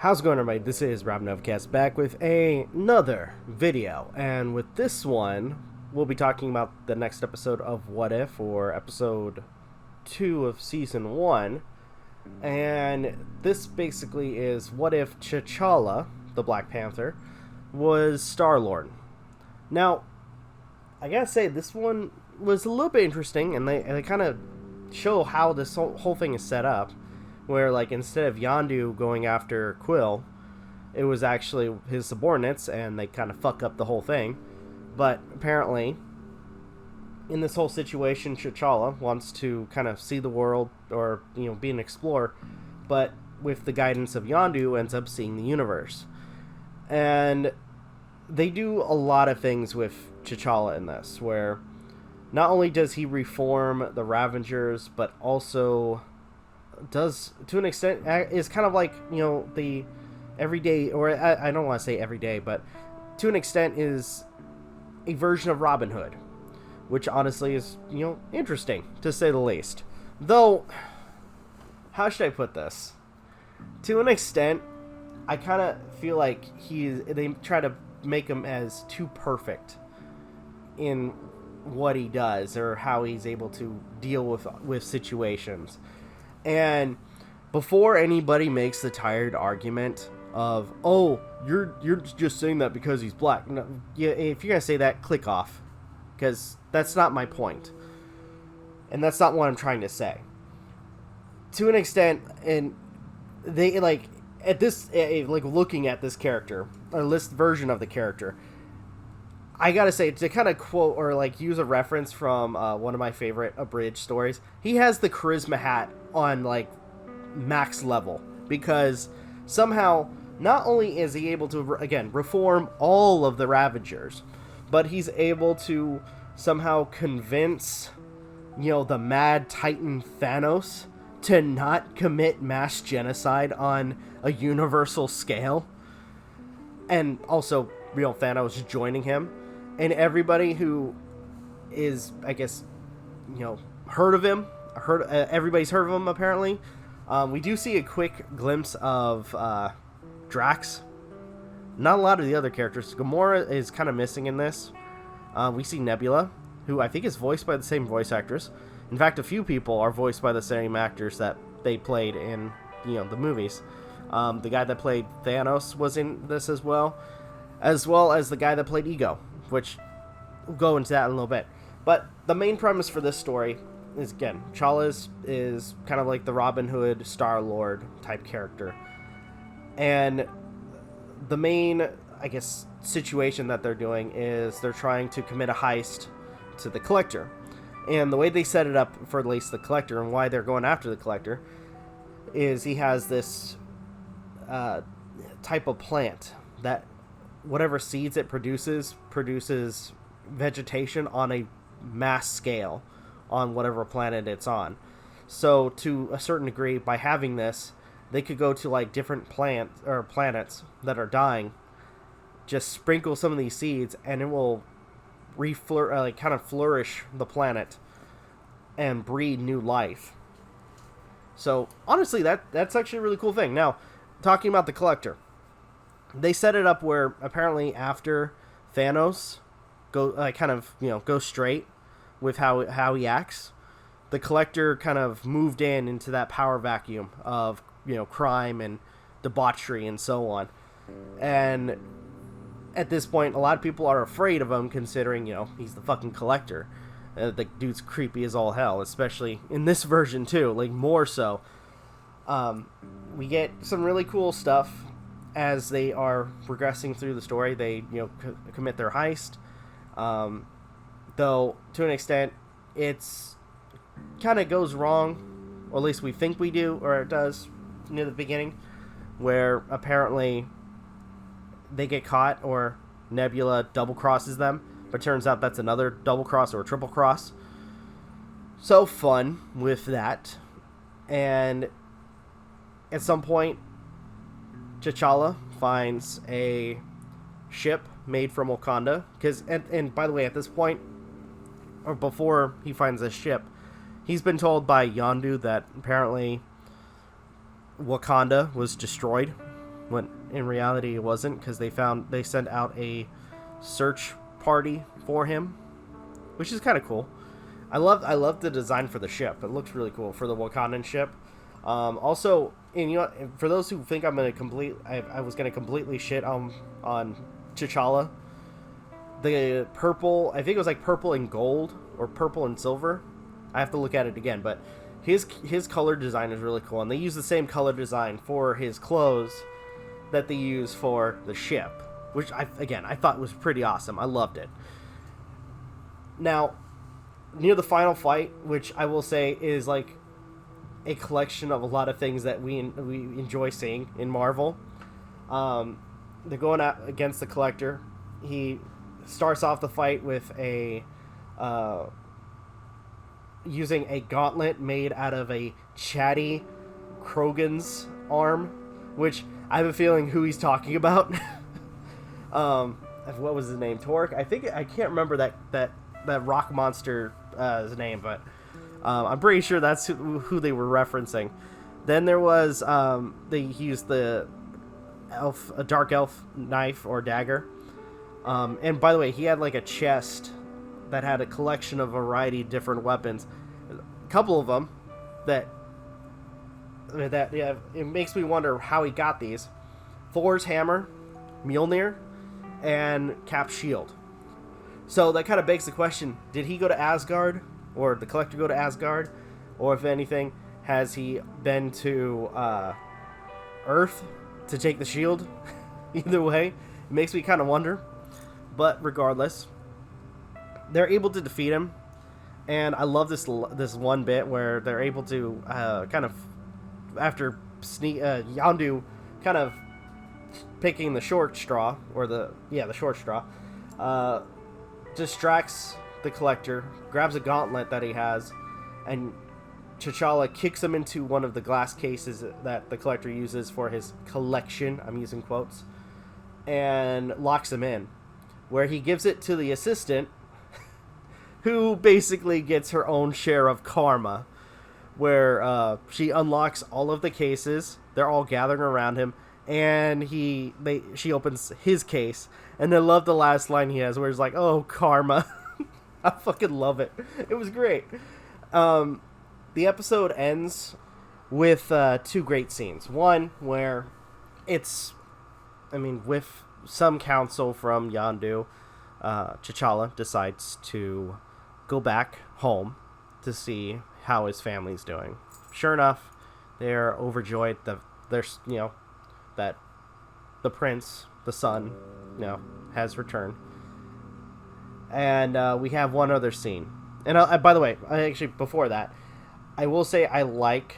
How's it going, everybody? This is Novakast back with another video, and with this one we'll be talking about the next episode of What If, or episode 2 of season 1. And this basically is what if T'Challa, the Black Panther, was Star-Lord. Now, I gotta say, this one was a little bit interesting, and they kind of show how this whole thing is set up, where, like, instead of Yondu going after Quill, it was actually his subordinates, and they kind of fuck up the whole thing. But apparently, in this whole situation, T'Challa wants to kind of see the world, or, you know, be an explorer, but with the guidance of Yondu, ends up seeing the universe. And they do a lot of things with T'Challa in this, where not only does he reform the Ravengers, but also does, to an extent, is kind of like, you know, the everyday, or I don't want to say everyday, but to an extent is a version of Robin Hood, which honestly is, you know, interesting, to say the least. Though, how should I put this? To an extent, I kind of feel like they try to make him as too perfect in what he does, or how he's able to deal with situations. And before anybody makes the tired argument of, oh, you're just saying that because he's black. No, yeah, if you're gonna say that, click off, because that's not my point, and that's not what I'm trying to say. To an extent, and they, like, at this, like, looking at this character, or this version of the character, I gotta say, to kind of quote, or like use a reference from one of my favorite abridged stories, he has the charisma hat on, like, max level, because somehow not only is he able to, again, reform all of the Ravagers, but he's able to somehow convince, you know, the mad titan Thanos to not commit mass genocide on a universal scale, and also, you know, Thanos joining him. And everybody who is, I guess, you know, everybody's heard of him, apparently. We do see a quick glimpse of Drax. Not a lot of the other characters. Gamora is kind of missing in this. We see Nebula, who I think is voiced by the same voice actress. In fact, a few people are voiced by the same actors that they played in, you know, the movies. The guy that played Thanos was in this as well as the guy that played Ego, which we'll go into that in a little bit. But the main premise for this story is, again, T'Challa is kind of like the Robin Hood, Star-Lord type character. And the main, I guess, situation that they're doing is they're trying to commit a heist to the Collector. And the way they set it up for at least the Collector, and why they're going after the Collector, is he has this type of plant that whatever seeds it produces vegetation on a mass scale on whatever planet it's on. So to a certain degree, by having this, they could go to, like, different planets that are dying, just sprinkle some of these seeds, and it will kind of flourish the planet and breed new life. So honestly, that's actually a really cool thing. Now, talking about the Collector, they set it up where apparently after Thanos goes straight with how he acts, the Collector kind of moved into that power vacuum of, you know, crime and debauchery and so on. And at this point, a lot of people are afraid of him, considering, you know, he's the fucking Collector. The dude's creepy as all hell, especially in this version too, like, more so. We get some really cool stuff as they are progressing through the story. They, you know, commit their heist. Though, to an extent, it's kind of goes wrong, or at least we think we do, or it does near the beginning, where apparently they get caught, or Nebula double crosses them, but turns out that's another double cross or a triple cross. So fun with that. And at some point, T'Challa finds a ship made from Wakanda, because, and by the way, at this point, or before he finds this ship, he's been told by Yondu that apparently Wakanda was destroyed when in reality it wasn't, because they sent out a search party for him, which is kind of cool. I love the design for the ship. It looks really cool for the Wakandan ship. Also, and for those who think I was gonna completely shit on T'Challa, the purple, I think it was like purple and gold or purple and silver. I have to look at it again, but his color design is really cool, and they use the same color design for his clothes that they use for the ship, which I thought was pretty awesome. I loved it. Now, near the final fight, which I will say is like a collection of a lot of things that we enjoy seeing in Marvel. They're going out against the Collector. He starts off the fight with using a gauntlet made out of a chatty Krogan's arm, which I have a feeling who he's talking about. What was his name? Torque? I can't remember that rock monster his name, but I'm pretty sure that's who they were referencing. Then there was he used a dark elf knife or dagger. And by the way, he had like a chest that had a collection of a variety of different weapons. A couple of them that it makes me wonder how he got these. Thor's hammer, Mjolnir, and Cap's shield. So that kind of begs the question, did he go to Asgard, or the Collector go to Asgard, or if anything, has he been to Earth to take the shield? Either way, it makes me kind of wonder. But regardless, they're able to defeat him, and I love this one bit where they're able to kind of, after Yondu kind of picking the short straw, or the short straw, distracts the Collector, grabs a gauntlet that he has, and T'Challa kicks him into one of the glass cases that the Collector uses for his collection, I'm using quotes, and locks him in, where he gives it to the assistant, who basically gets her own share of karma, where she unlocks all of the cases, they're all gathering around him, and she opens his case, and I love the last line he has, where he's like, "Oh, karma." I fucking love it. It was great. The episode ends with two great scenes. One where with some counsel from Yondu, T'Challa decides to go back home to see how his family's doing. Sure enough, they're overjoyed that that the prince, the son, has returned. And we have one other scene. And by the way, before that, I will say I like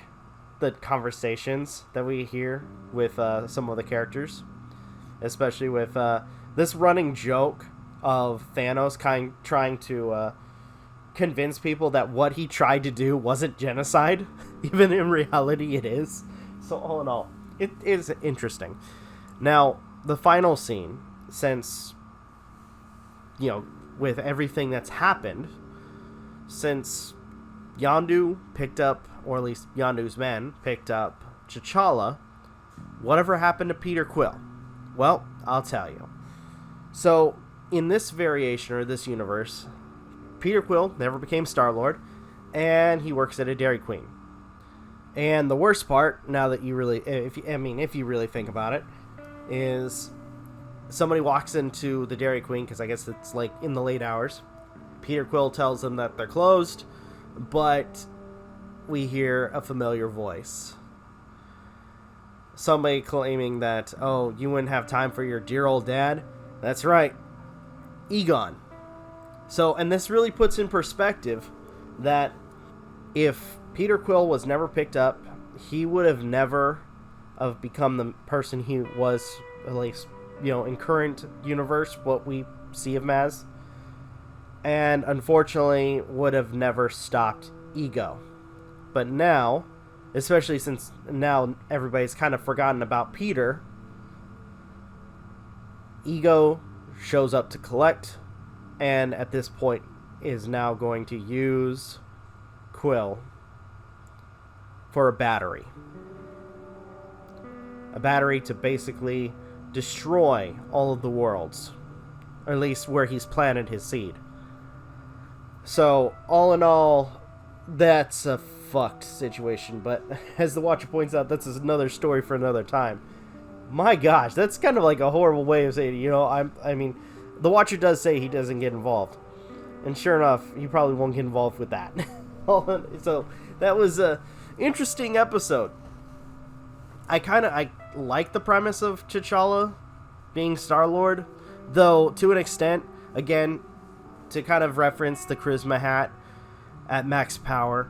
the conversations that we hear with some of the characters, especially with this running joke of Thanos trying to convince people that what he tried to do wasn't genocide, even in reality it is. So all in all, it is interesting. Now, the final scene, since, with everything that's happened, since Yondu picked up, or at least Yondu's men picked up T'Challa, whatever happened to Peter Quill? Well, I'll tell you. So, in this variation, or this universe, Peter Quill never became Star-Lord, and he works at a Dairy Queen. And the worst part, now that you really, if you really think about it, is somebody walks into the Dairy Queen, because I guess it's like in the late hours. Peter Quill tells them that they're closed, but we hear a familiar voice. Somebody claiming that, "Oh, you wouldn't have time for your dear old dad?" That's right, Egon. So, and this really puts in perspective that if Peter Quill was never picked up, he would have never have become the person he was, at least, in current universe, what we see him as. And unfortunately would have never stopped Ego. But now, especially since now everybody's kind of forgotten about Peter, Ego shows up to collect, and at this point is now going to use Quill for a battery. a battery to basically destroy all of the worlds, or at least where he's planted his seed. So, all in all, that's a fucked situation, but as the Watcher points out, that's another story for another time. My gosh, that's kind of like a horrible way of saying it, you know. I mean, the Watcher does say he doesn't get involved, and sure enough, he probably won't get involved with that. So, that was a interesting episode. I like the premise of T'Challa being Star-Lord, though to an extent, again, to kind of reference the charisma hat at max power,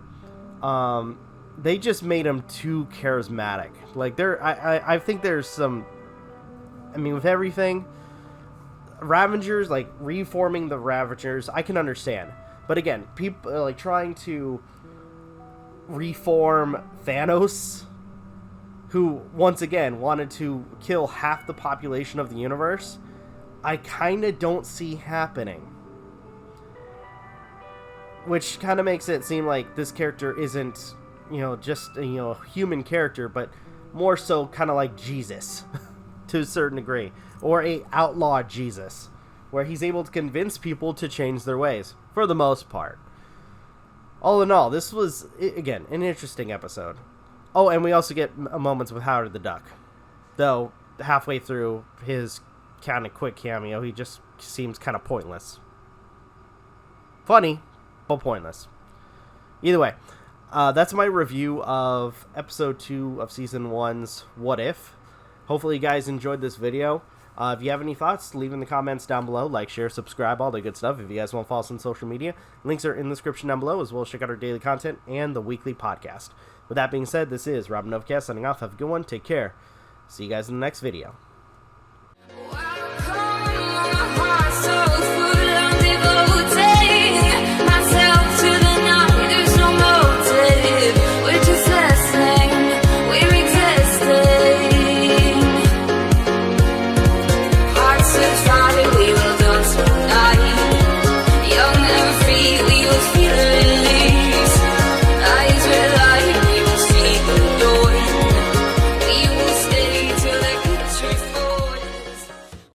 they just made him too charismatic. Like, I think there's some, I mean, with everything, Ravagers, like, reforming the Ravagers, I can understand. But again, people, like, trying to reform Thanos, who, once again, wanted to kill half the population of the universe, I kind of don't see happening. Which kind of makes it seem like this character isn't, you know, just, you know, a human character, but more so kind of like Jesus, to a certain degree. Or a outlaw Jesus, where he's able to convince people to change their ways, for the most part. All in all, this was, again, an interesting episode. Oh, and we also get moments with Howard the Duck. Though, halfway through his kind of quick cameo, he just seems kind of pointless. Funny, but pointless. Either way, that's my review of episode 2 of season 1's What If. Hopefully you guys enjoyed this video. If you have any thoughts, leave in the comments down below. Like, share, subscribe, all the good stuff. If you guys want to follow us on social media, links are in the description down below, as well as check out our daily content and the weekly podcast. With that being said, this is Novakast signing off. Have a good one. Take care. See you guys in the next video.